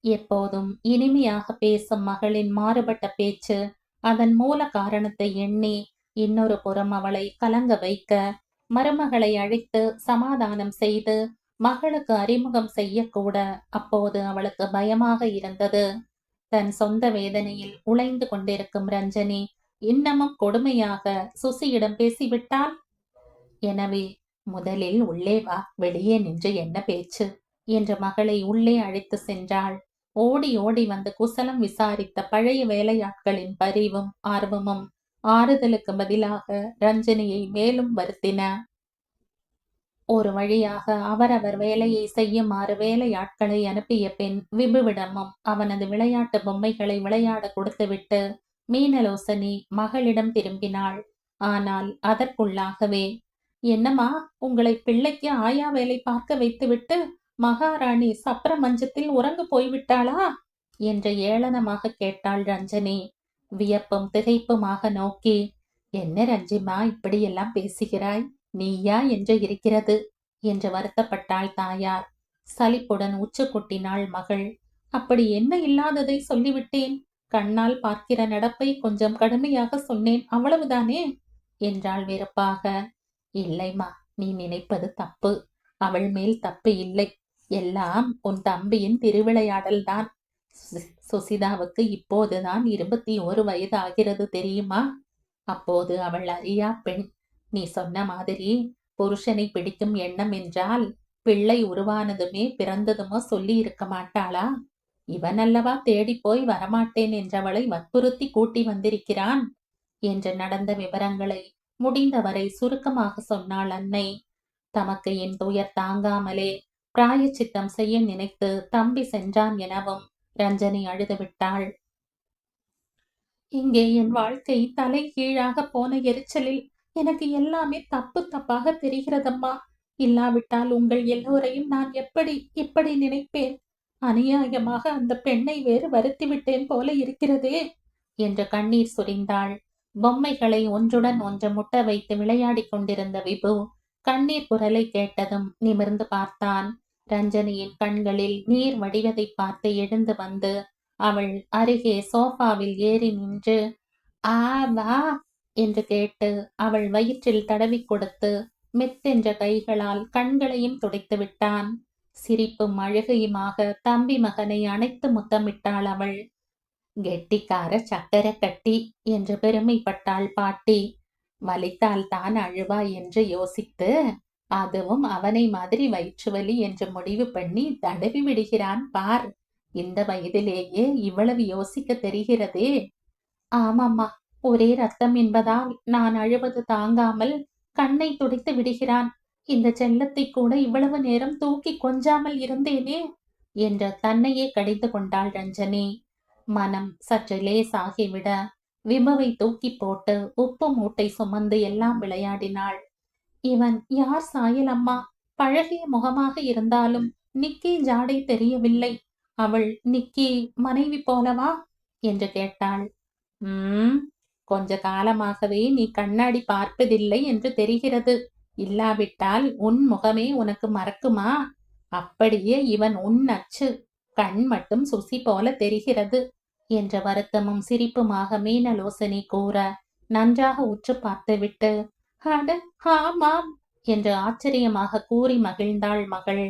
எப்போதும் இனிமையாக பேசும் மகளின் மாறுபட்ட பேச்சு அதன் மூல காரணத்தை எண்ணி இன்னொரு புறம் அவளை கலங்க வைக்க, மருமகளை அழைத்து சமாதானம் செய்து மகளுக்கு அறிமுகம் செய்யக்கூட அப்போது அவளுக்கு பயமாக இருந்தது. தன் சொந்த வேதனையில் உழைந்து கொண்டிருக்கும் ரஞ்சனி இன்னமும் கொடுமையாக சுசியிடம் பேசிவிட்டாள். எனவே முதலில் உள்ளே வா, வெளியே நின்று என்ன பேச்சு என்று மகளை உள்ளே அழைத்து சென்றாள். ஓடி ஓடி வந்து குசலம் விசாரித்த பழைய வேலையாட்களின் பரிவும் ஆர்வமும் ஆறுதலுக்கு பதிலாக ரஞ்சனியை மேலும் வருத்தின. ஒரு வழியாக அவரவர் வேலையை செய்யுமாறு வேலையாட்களை அனுப்பிய பின் விபுவிடமும் அவனது விளையாட்டு பொம்மைகளை விளையாட கொடுத்துவிட்டு மீனலோசனி மகளிடம் திரும்பினாள். ஆனால் அதற்குள்ளாகவே, என்னம்மா, உங்களை பிள்ளைக்கு ஆயா வேலை பார்க்க வைத்துவிட்டு மகாராணி சப்ர மஞ்சத்தில் உறங்கு போய்விட்டாளா என்று ஏளனமாக கேட்டாள் ரஞ்சனி. வியப்பும் திகைப்புமாக நோக்கி, என்ன ரஞ்சிமா இப்படியெல்லாம் பேசுகிறாய்? நீயா என்று இருக்கிறது என்று வருத்தப்பட்டாள் தாயார். சலிப்புடன் உச்சு கொட்டினாள் மகள். அப்படி என்ன இல்லாததை சொல்லிவிட்டேன். கண்ணால் பார்க்கிற நடப்பை கொஞ்சம் கடுமையாக சொன்னேன், அவ்வளவுதானே என்றாள் வெறுப்பாக. இல்லைம்மா, நீ நினைப்பது தப்பு. அவள் மேல் தப்பு இல்லை. எல்லாம் உன் தம்பியின் திருவிளையாடல்தான். சுசிதாவுக்கு இப்போதுதான் 21 வயது ஆகிறது தெரியுமா? அப்போது அவள் அறியா பெண். நீ சொன்ன மாதிரி புருஷனை பிடிக்கும் எண்ணம் என்றால் பிள்ளை உருவானதுமே பிறந்ததுமோ சொல்லி இருக்க மாட்டாளா? இவன் அல்லவா தேடி போய் வரமாட்டேன் என்றவளை வற்புறுத்தி கூட்டி வந்திருக்கிறான் என்று நடந்த விவரங்களை முடிந்தவரை சுருக்கமாக சொன்னாள் அன்னை. தமக்கு என் துயர் தாங்காமலே பிராயச்சித்தம் செய்ய நினைத்து தம்பி சென்றான் எனவும் ரஞ்சனி அழுதுவிட்டாள். இங்கே என் வாழ்க்கை தலை கீழாக போன எரிச்சலில் எனக்கு எல்லாமே தப்பு தப்பாக தெரிகிறதம்மா. இல்லாவிட்டால் உங்கள் எல்லோரையும் நான் இப்படி நினைப்பேன். அநியாயமாக அந்த பெண்ணை வேறு வருத்திவிட்டேன் போல இருக்கிறதே என்று கண்ணீர் சொரிந்தாள். பொம்மைகளை ஒன்றுடன் ஒன்று முட்ட வைத்து விளையாடி கொண்டிருந்த விபு கண்ணீர் குரலை கேட்டதும் நிமிர்ந்து பார்த்தான். ரஞ்சனியின் கண்களில் நீர் வடிவதை பார்த்து எழுந்து வந்து அவள் அருகே சோஃபாவில் ஏறி நின்று ஆ வா என்று கேட்டு அவள் வயிற்றில் தடவிக் கொடுத்து மெத்தென்ற கைகளால் கண்களையும் துடைத்து விட்டான். சிரிப்பும் அழுகையுமாக தம்பி மகனை அணைத்து முத்தமிட்டாள் அவள். கெட்டிக்கார சக்கரை கட்டி என்று பெருமைப்பட்டாள் பாட்டி. வலித்தால் தான் அழுவாய் என்று யோசித்து, அதுவும் அவனை மாதிரி வயிற்று வலி என்று முடிவு பண்ணி தடவி விடுகிறான் பார். இந்த வயதிலேயே இவ்வளவு யோசிக்க தெரிகிறதே. ஆமாம்மா, ஒரே ரத்தம் என்பதால் நான் அழுவது தாங்காமல் கண்ணை துடைத்து விடுகிறான். இந்த செல்லத்தை கூட இவ்வளவு நேரம் தூக்கி கொஞ்சாமல் இருந்தேனே என்று தன்னையே கடிந்து கொண்டாள் ரஞ்சனி. மனம் சற்று லேசாகிவிட விபவை தூக்கி போட்டு உப்பு மூட்டை சுமந்து எல்லாம் விளையாடினாள். இவன் யார் சாயல் அம்மா? பழகிய முகமாக இருந்தாலும் நிக்கி ஜாடை தெரியவில்லை. அவள் நிக்கி மனைவி போலவா என்று கேட்டாள். கொஞ்ச காலமாகவே நீ கண்ணாடி பார்ப்பதில்லை என்று தெரிகிறது. இல்லாவிட்டால் உன் முகமே உனக்கு மறக்குமா? அப்படியே இவன் உன் அச்சு. கண் மட்டும் சுசி போல தெரிகிறது என்ற வருத்தமும் சிரிப்புமாக மீனலோசனை கூற நன்றாக உற்று பார்த்துவிட்டு, அட ஆமாம் என்று ஆச்சரியமாக கூறி மகிழ்ந்தாள் மகள்.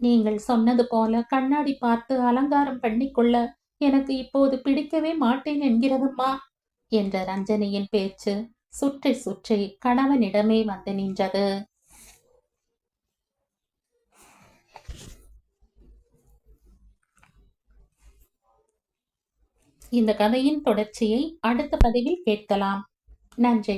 நீங்கள் சொன்னது போல கண்ணாடி பார்த்து அலங்காரம் பண்ணிக்கொள்ள எனக்கு இப்போது பிடிக்கவே மாட்டேன் என்கிறதம்மா என்ற ரஞ்சனியின் பேச்சு சுற்றி சுற்றி கணவனிடமே வந்து நின்றது. இந்த கதையின் தொடர்ச்சியை அடுத்த பதிவில் கேட்கலாம். நன்றி.